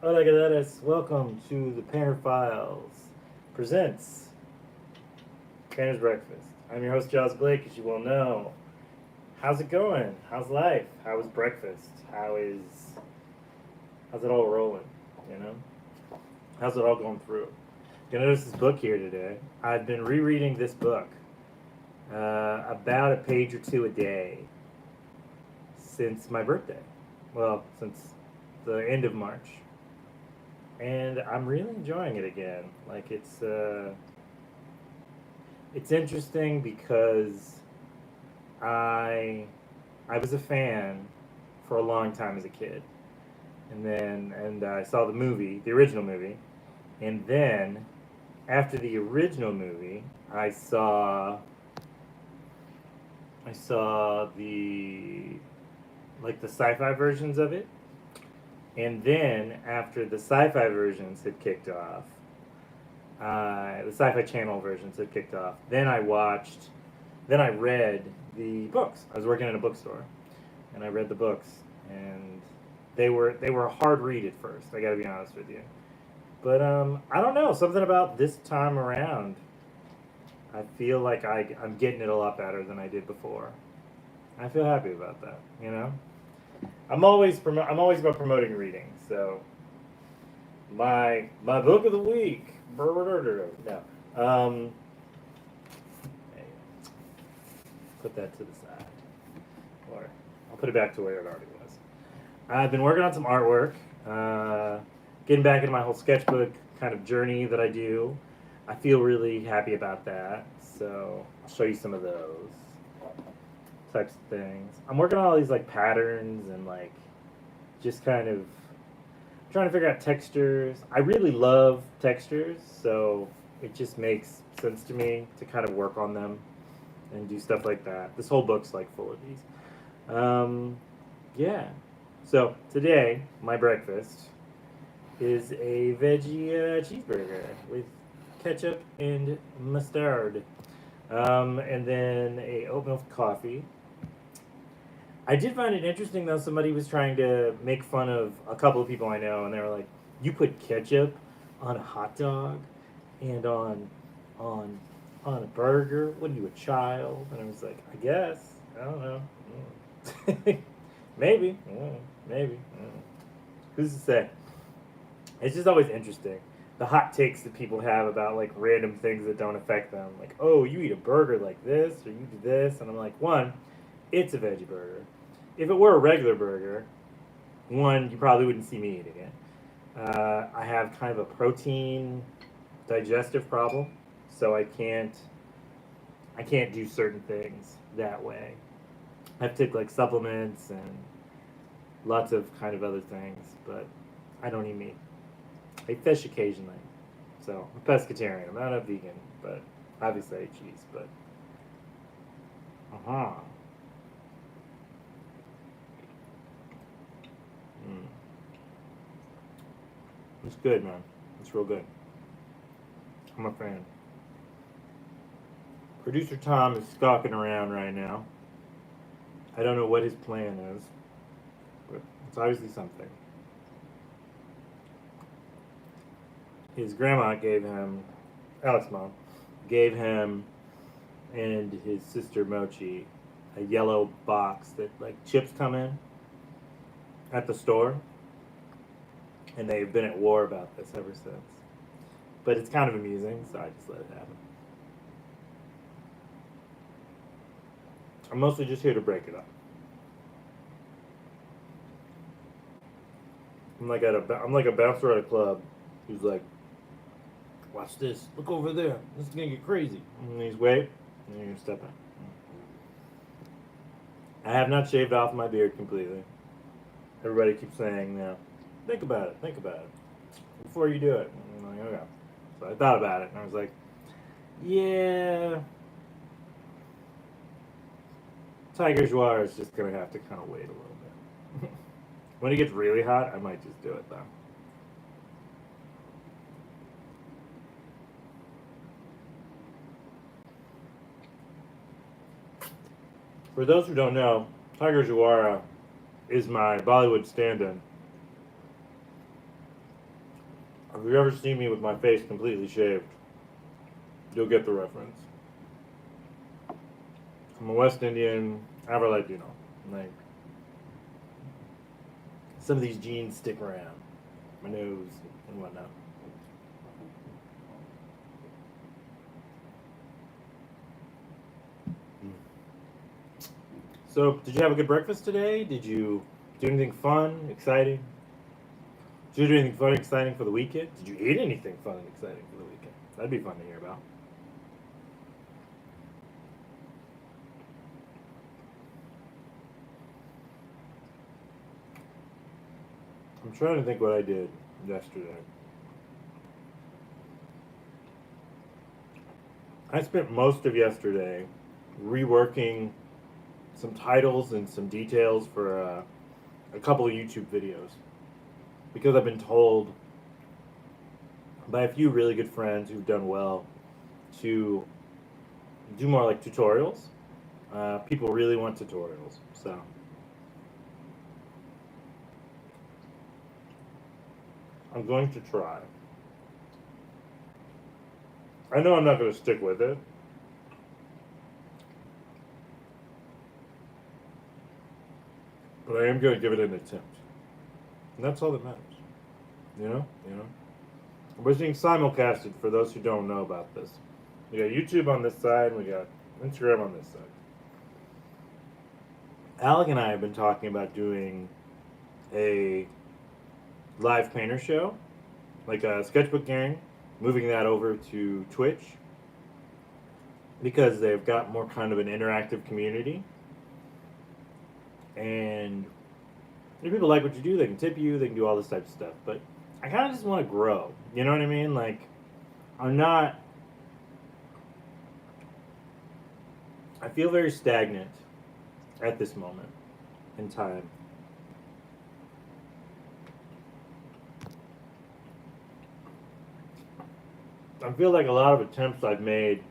Hola Galeras, welcome to the Painter Files presents Painter's Breakfast. I'm your host, Giles Blake, as you well know. How's it going? How's life? How was breakfast? How's it all rolling? You know? How's it all going through? You'll notice this book here today. I've been rereading this book about a page or two a day since my birthday. Well, since the end of March. And I'm really enjoying it again. Like it's interesting because I I was a fan for a long time as a kid, and I saw the movie, the original movie, and then after the original movie, I saw the sci-fi versions of it, and then after the sci-fi versions had kicked off, the Sci-Fi Channel versions had kicked off. Then I read the books. I was working in a bookstore, and I read the books, and they were a hard read at first. I got to be honest with you, but I don't know, something about this time around. I feel like I'm getting it a lot better than I did before. I feel happy about that. You know, I'm always about promoting reading. So my book of the week. No. Um, put that to the side. Or I'll put it back to where it already was. I've been working on some artwork, getting back into my whole sketchbook kind of journey that I do. I feel really happy about that. So I'll show you some of those types of things. I'm working on all these like patterns and like just kind of trying to figure out textures. I really love textures, so it just makes sense to me to kind of work on them and do stuff like that. This whole book's like full of these. Yeah. So today, my breakfast is a veggie cheeseburger with ketchup and mustard, and then a oat milk coffee. I did find it interesting though. Somebody was trying to make fun of a couple of people I know, and they were like, "You put ketchup on a hot dog and on on a burger? What are you, a child?" And I was like, "I guess. I don't know. Maybe. Maybe. Who's to say?" It's just always interesting the hot takes that people have about like random things that don't affect them. Like, "Oh, you eat a burger like this, or you do this," and I'm like, one, it's a veggie burger. If it were a regular burger, one, you probably wouldn't see me eating it. I have kind of a protein digestive problem, so I can't do certain things that way. I have to take like supplements and lots of kind of other things, but I don't eat meat. I eat fish occasionally, so I'm a pescatarian. I'm not a vegan, but obviously I eat cheese. But uh huh, mm. It's good, man. It's real good. I'm a fan. Producer Tom is stalking around right now. I don't know what his plan is, but it's obviously something. His grandma gave him, Alex's mom, gave him and his sister Mochi a yellow box that like chips come in at the store, and they've been at war about this ever since. But it's kind of amusing, so I just let it happen. I'm mostly just here to break it up. I'm like a bouncer at a club who's like, "Watch this. Look over there. This is gonna get crazy." And he's wait, and you're gonna step in. I have not shaved off my beard completely. Everybody keeps saying, think about it, think about it before you do it. And I'm like, okay. So I thought about it, and I was like, yeah, Tiger Joir is just gonna have to kind of wait a little bit. When it gets really hot, I might just do it though. For those who don't know, Tiger Joir is my Bollywood stand-in. If you've ever seen me with my face completely shaved, you'll get the reference. I'm a West Indian, Afro-Latino. Like, some of these genes stick around. My nose and whatnot. So, did you have a good breakfast today? Did you do anything fun, exciting? Did you do anything fun, exciting for the weekend? Did you eat anything fun and exciting for the weekend? That'd be fun to hear about. I'm trying to think what I did yesterday. I spent most of yesterday reworking some titles and some details for a couple of YouTube videos because I've been told by a few really good friends who've done well to do more like tutorials. People really want tutorials, so I'm going to try. I know I'm not going to stick with it, but I am going to give it an attempt, and that's all that matters. You know. We're being simulcasted for those who don't know about this. We got YouTube on this side, and we got Instagram on this side. Alec and I have been talking about doing a live painter show, like a sketchbook gang, moving that over to Twitch because they've got more kind of an interactive community. And if people like what you do, they can tip you, they can do all this type of stuff. But I kind of just want to grow. You know what I mean? Like, I'm not. I feel very stagnant at this moment in time. I feel like a lot of attempts I've made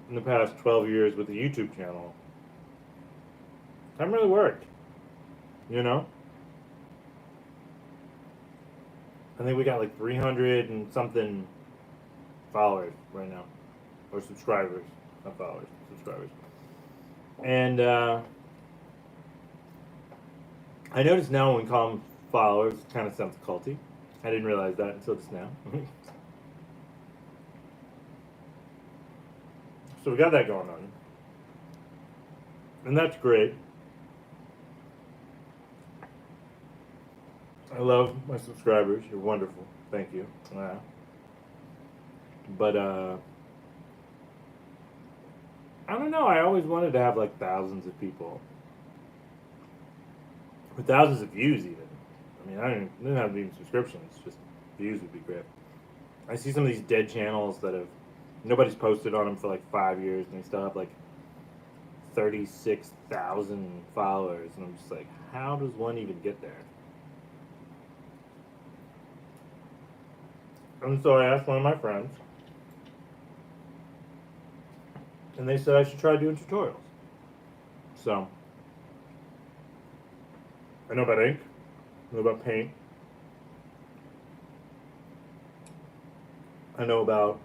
in the past 12 years with the YouTube channel haven't really worked. You know? I think we got like 300 and something followers right now. Or subscribers. Not followers, subscribers. And I notice now when we call them followers, it kind of sounds culty. I didn't realize that until just now. So we got that going on. And that's great. I love my subscribers. You're wonderful. Thank you. But I don't know. I always wanted to have like thousands of people. With thousands of views even. I mean, I didn't have to be subscriptions. Just views would be great. I see some of these dead channels that have nobody's posted on them for like 5 years, and they still have like 36,000 followers, and I'm just like, how does one even get there? And so I asked one of my friends, and they said I should try doing tutorials. So I know about ink, I know about paint, I know about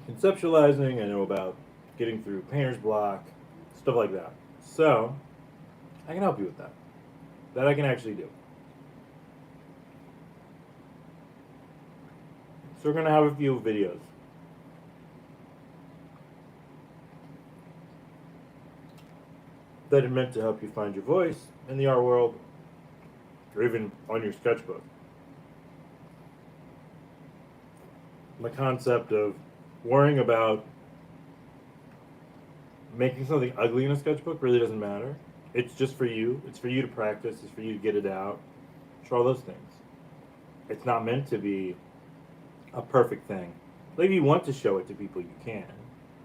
conceptualizing, I know about getting through painter's block, stuff like that. So I can help you with that. That I can actually do. So we're going to have a few videos. That are meant to help you find your voice in the art world, or even on your sketchbook. The concept of worrying about making something ugly in a sketchbook really doesn't matter. It's just for you. It's for you to practice. It's for you to get it out. For all those things. It's not meant to be a perfect thing. Like if you want to show it to people, you can.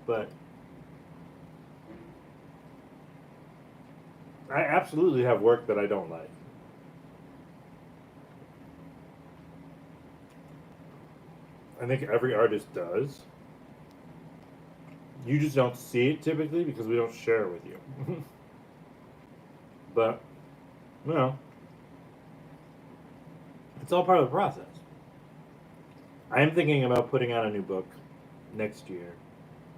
But I absolutely have work that I don't like. I think every artist does. You just don't see it typically because we don't share it with you. But, you know, It's all part of the process. I am thinking about putting out a new book next year,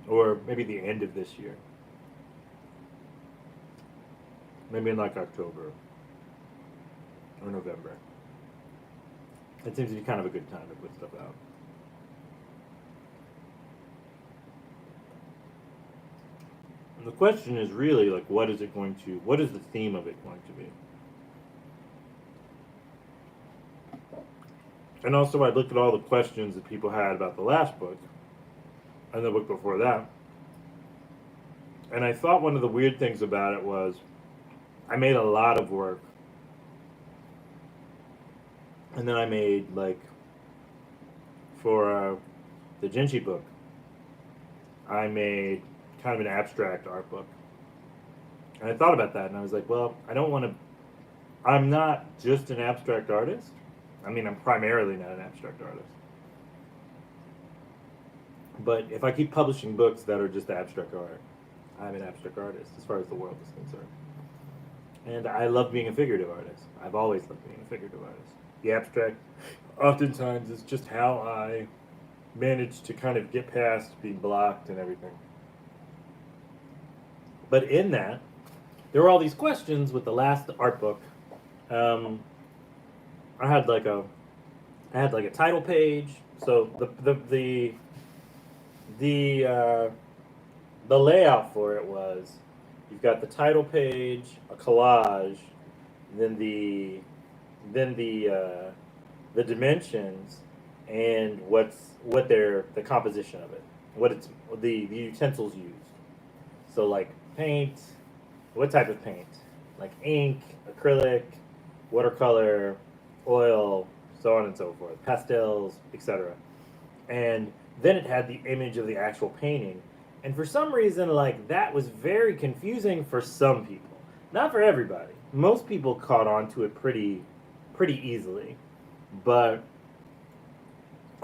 or maybe the end of this year. Maybe in like October or November. It seems to be kind of a good time to put stuff out. And the question is really like, what is the theme of it going to be? And also, I looked at all the questions that people had about the last book and the book before that. And I thought one of the weird things about it was I made a lot of work. And then I made, like, for the Jinchi book, I made kind of an abstract art book. And I thought about that, and I was like, well, I'm not just an abstract artist. I mean, I'm primarily not an abstract artist. But if I keep publishing books that are just abstract art, I'm an abstract artist as far as the world is concerned. And I love being a figurative artist. I've always loved being a figurative artist. The abstract, oftentimes, is just how I manage to kind of get past being blocked and everything. But in that, there were all these questions with the last art book. I had like a title page. So the layout for it was you've got the title page, a collage, then the dimensions, and the composition of it, the utensils used. So like paint, what type of paint? Like ink, acrylic, watercolor, oil, so on and so forth, pastels, etc. And then it had the image of the actual painting. And for some reason, like, that was very confusing for some people. Not for everybody. Most people caught on to it pretty easily. But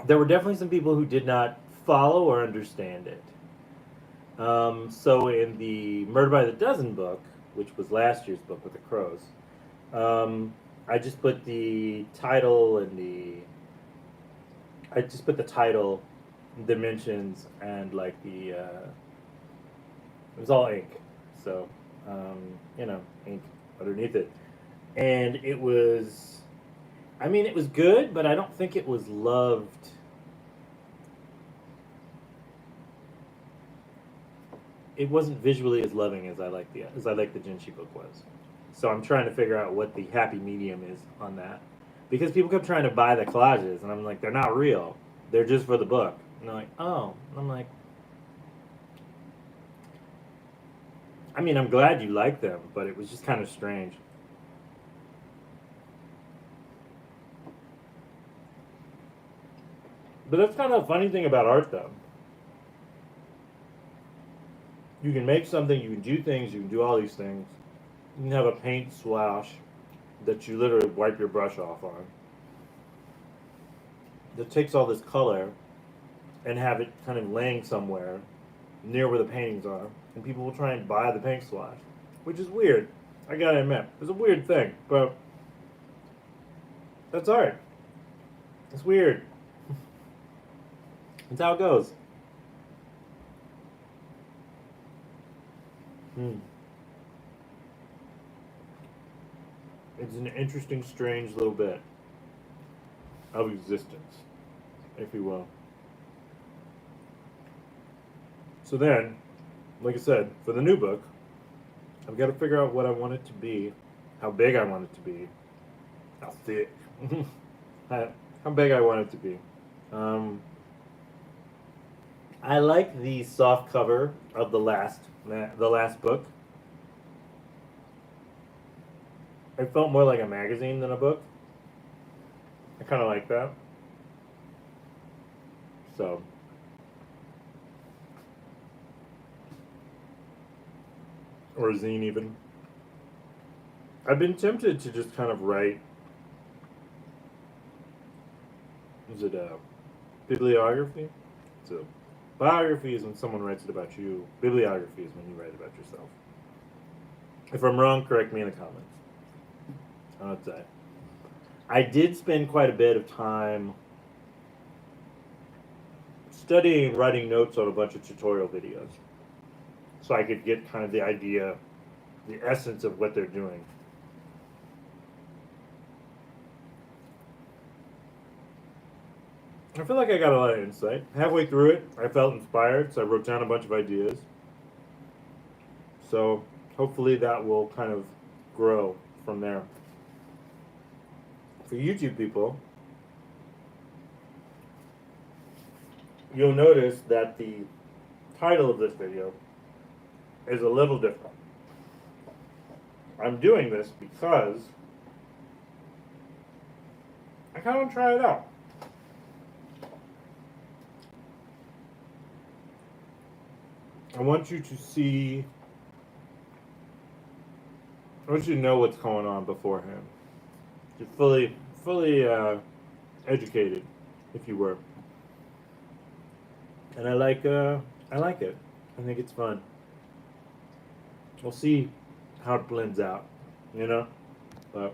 there were definitely some people who did not follow or understand it. So in the Murder by the Dozen book, which was last year's book with the crows, I just put the title dimensions, and like it was all ink. So, ink underneath it. And it was good, but I don't think it was loved. It wasn't visually as loving as I like the Jinshi book was. So I'm trying to figure out what the happy medium is on that. Because people kept trying to buy the collages, and I'm like, they're not real. They're just for the book. And they're like, oh. And I'm like, I mean, I'm glad you like them, but it was just kind of strange. But that's kind of a funny thing about art, though. You can make something, you can do things, you can do all these things. You can have a paint swash that you literally wipe your brush off on, that takes all this color and have it kind of laying somewhere near where the paintings are, and people will try and buy the paint swash, which is weird. I gotta admit, it's a weird thing, but that's art. It's weird. That's how it goes. It's an interesting, strange little bit of existence, if you will. So then, like I said, for the new book, I've got to figure out what I want it to be, how big I want it to be, how thick, how big I want it to be. I like the soft cover of the last book. It felt more like a magazine than a book. I kind of like that. So, or a zine even. I've been tempted to just kind of write. Is it a bibliography? So, biography is when someone writes it about you. Bibliography is when you write it about yourself. If I'm wrong, correct me in the comments. I'd say. I did spend quite a bit of time studying and writing notes on a bunch of tutorial videos so I could get kind of the idea, the essence of what they're doing. I feel like I got a lot of insight. Halfway through it, I felt inspired, so I wrote down a bunch of ideas. So hopefully that will kind of grow from there. For YouTube people, you'll notice that the title of this video is a little different. I'm doing this because I kind of want to try it out. I want you to see, I want you to know what's going on beforehand. You're fully educated, if you were. And I like it. I think it's fun. We'll see how it blends out, you know? But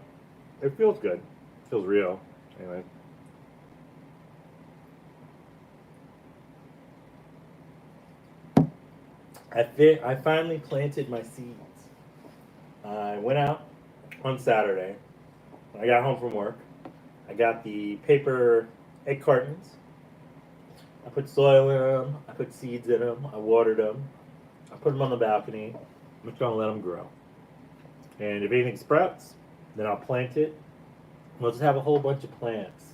it feels good. It feels real. Anyway. I finally planted my seeds. I went out on Saturday. When I got home from work, I got the paper egg cartons. I put soil in them. I put seeds in them. I watered them. I put them on the balcony. I'm just going to let them grow. And if anything sprouts, then I'll plant it. We'll just have a whole bunch of plants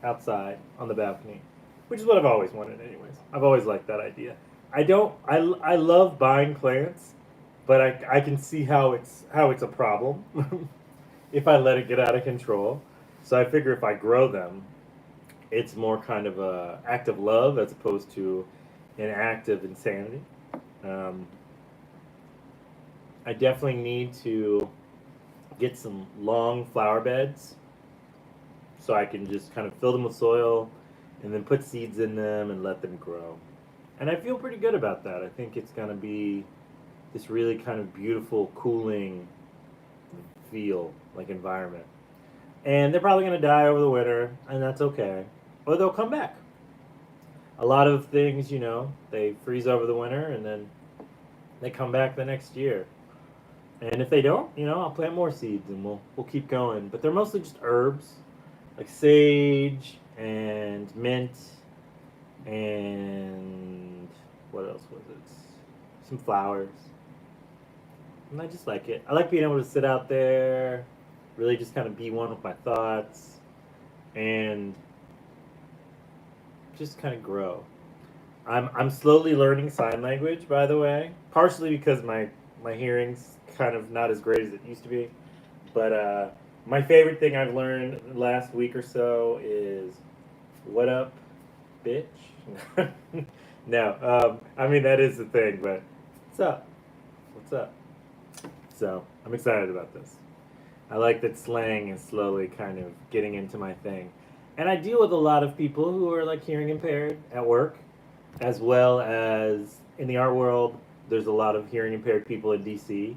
outside on the balcony, which is what I've always wanted anyways. I've always liked that idea. I love buying plants, but I can see how it's a problem if I let it get out of control. So I figure if I grow them, it's more kind of a act of love as opposed to an act of insanity. I definitely need to get some long flower beds so I can just kind of fill them with soil and then put seeds in them and let them grow. And I feel pretty good about that. I think it's going to be this really kind of beautiful, cooling feel, like environment. And they're probably going to die over the winter, and that's okay. Or they'll come back. A lot of things, you know, they freeze over the winter and then they come back the next year. And if they don't, you know, I'll plant more seeds and we'll keep going. But they're mostly just herbs, like sage and mint and what else was it? Some flowers. And I just like it. I like being able to sit out there, really just kind of be one with my thoughts, and just kind of grow. I'm slowly learning sign language, by the way, partially because my hearing's kind of not as great as it used to be. But my favorite thing I've learned the last week or so is "What up, bitch?" No, I mean that is the thing, but what's up? What's up? So I'm excited about this. I like that slang is slowly kind of getting into my thing. And I deal with a lot of people who are like hearing impaired at work, as well as in the art world. There's a lot of hearing impaired people in DC.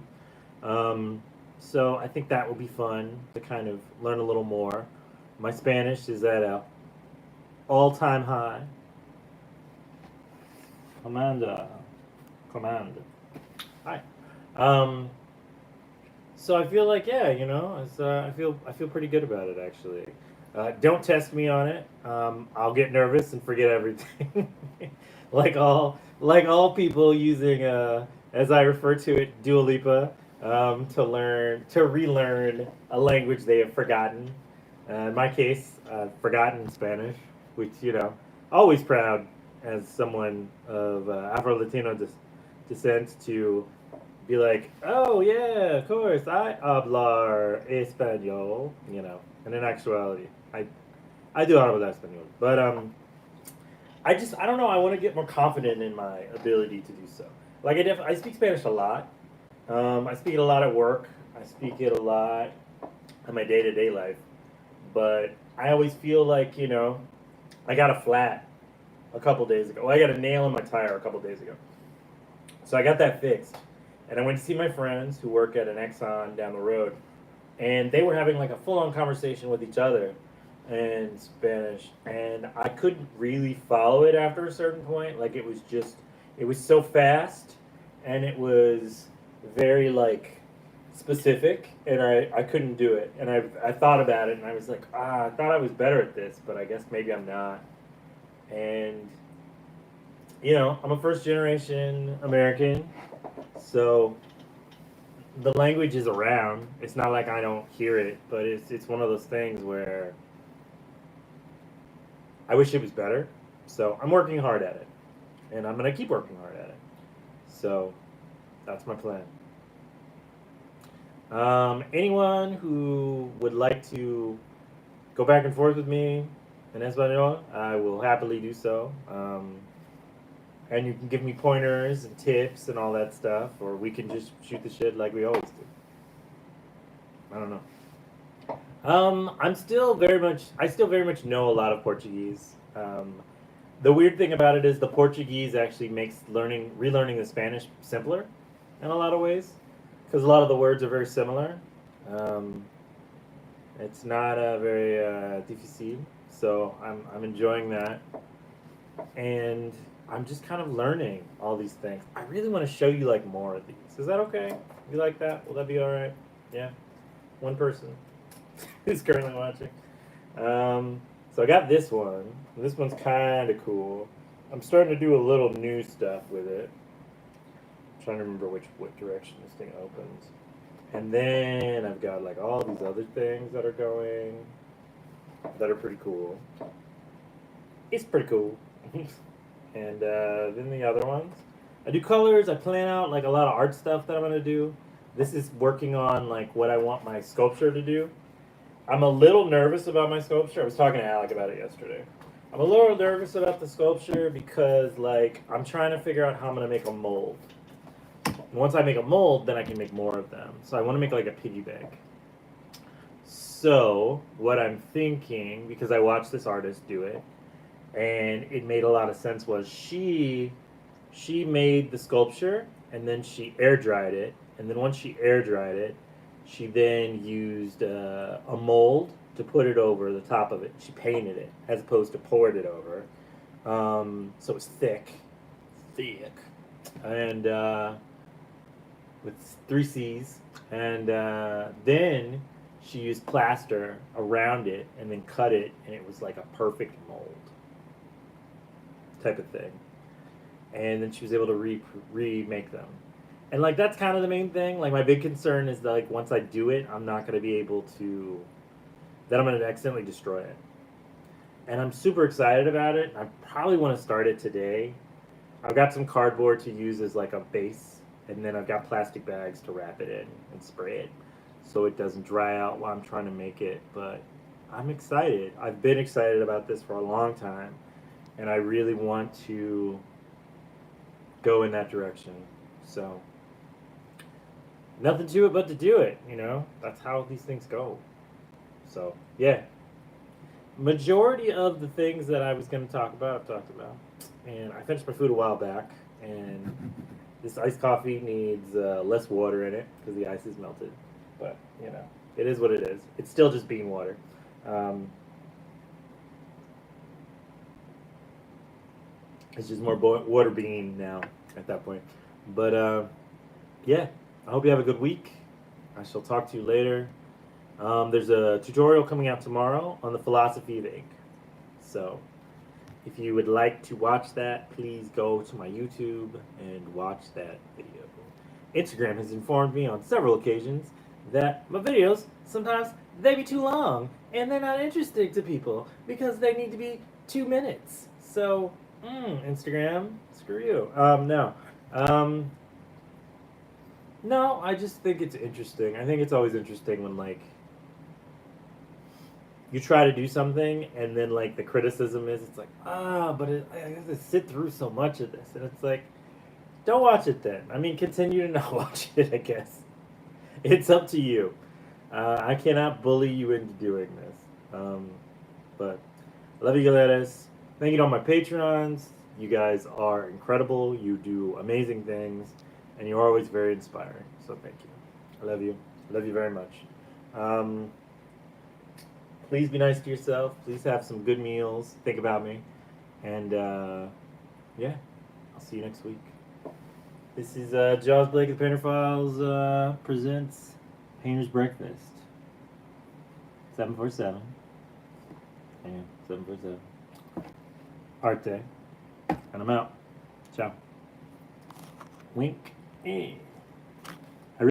So I think that will be fun to kind of learn a little more. My Spanish is at a all-time high. Command. Hi. So I feel like I feel pretty good about it actually. Don't test me on it. I'll get nervous and forget everything, like all people using as I refer to it, Dua Lipa, to relearn a language they have forgotten. In my case, forgotten Spanish, which always proud as someone of Afro-Latino descent to be like, oh yeah, of course, I hablar español, and in actuality, I do hablar español, but I don't know, I want to get more confident in my ability to do so. Like I speak Spanish a lot. I speak it a lot at work. I speak it a lot in my day-to-day life, but I always feel like I got a flat a couple days ago. Well, I got a nail in my tire a couple days ago, so I got that fixed. And I went to see my friends who work at an Exxon down the road. and they were having like a full-on conversation with each other in Spanish, and I couldn't really follow it after a certain point. Like it was so fast, and it was very like specific, and I couldn't do it. And I thought about it, and I was like, I thought I was better at this, but I guess maybe I'm not. And I'm a first generation American, so the language is around. It's not like I don't hear it, but it's one of those things where I wish it was better. So I'm working hard at it, and I'm gonna keep working hard at it. So that's my plan. Anyone who would like to go back and forth with me in Espanol, I will happily do so. And you can give me pointers and tips and all that stuff, or we can just shoot the shit like we always do. I don't know. I still very much know a lot of Portuguese. The weird thing about it is the Portuguese actually makes relearning the Spanish simpler in a lot of ways, because a lot of the words are very similar. Um, it's not very difícil, so I'm enjoying that, and I'm just kind of learning all these things. I really want to show you like more of these. Is that okay? You like that? Will that be all right? Yeah, one person who's currently watching. So I got this one. This one's kind of cool. I'm starting to do a little new stuff with it. I'm trying to remember what direction this thing opens. And then I've got like all these other things that are going that are pretty cool. It's pretty cool. And then the other ones. I do colors. I plan out like a lot of art stuff that I'm gonna do. This is working on like what I want my sculpture to do. I'm a little nervous about my sculpture. I was talking to Alec about it yesterday. I'm a little nervous about the sculpture because like I'm trying to figure out how I'm gonna make a mold. And once I make a mold, then I can make more of them. So I want to make like a piggy bank. So what I'm thinking, because I watched this artist do it, and it made a lot of sense, was she made the sculpture and then she air dried it, and then once she air dried it, she then used a mold to put it over the top of it. She painted it as opposed to poured it over, so it's thick, and with three C's, and then she used plaster around it and then cut it, and it was like a perfect mold type of thing. And then she was able to remake them. And like that's kind of the main thing. Like my big concern is that like once I do it, I'm not going to be able to. That I'm going to accidentally destroy it. And I'm super excited about it. I probably want to start it today. I've got some cardboard to use as like a base, and then I've got plastic bags to wrap it in and spray it, so it doesn't dry out while I'm trying to make it. But I'm excited. I've been excited about this for a long time, and I really want to go in that direction. So nothing to it but to do it, That's how these things go. So, yeah. Majority of the things that I was going to talk about, I've talked about. And I finished my food a while back, and this iced coffee needs less water in it because the ice is melted. But, it is what it is. It's still just bean water. It's just more water bean now at that point. But, yeah, I hope you have a good week. I shall talk to you later. There's a tutorial coming out tomorrow on the philosophy of ink. So if you would like to watch that, please go to my YouTube and watch that video. Instagram has informed me on several occasions that my videos, sometimes they be too long and they're not interesting to people because they need to be 2 minutes. So, Instagram, screw you. No. No, I just think it's interesting. I think it's always interesting when, like, you try to do something and then, like, the criticism is, it's like, but I have to sit through so much of this. And it's like, don't watch it then. I mean, continue to not watch it, I guess. It's up to you. I cannot bully you into doing this. But I love you, Galeras. Thank you to all my Patreons. You guys are incredible. You do amazing things. And you're always very inspiring. So thank you. I love you. I love you very much. Please be nice to yourself. Please have some good meals. Think about me. And yeah, I'll see you next week. This is Jaws Blake of the Painter Files presents Painter's Breakfast. 747. Yeah, 747. Art Day. And I'm out. Ciao. Wink.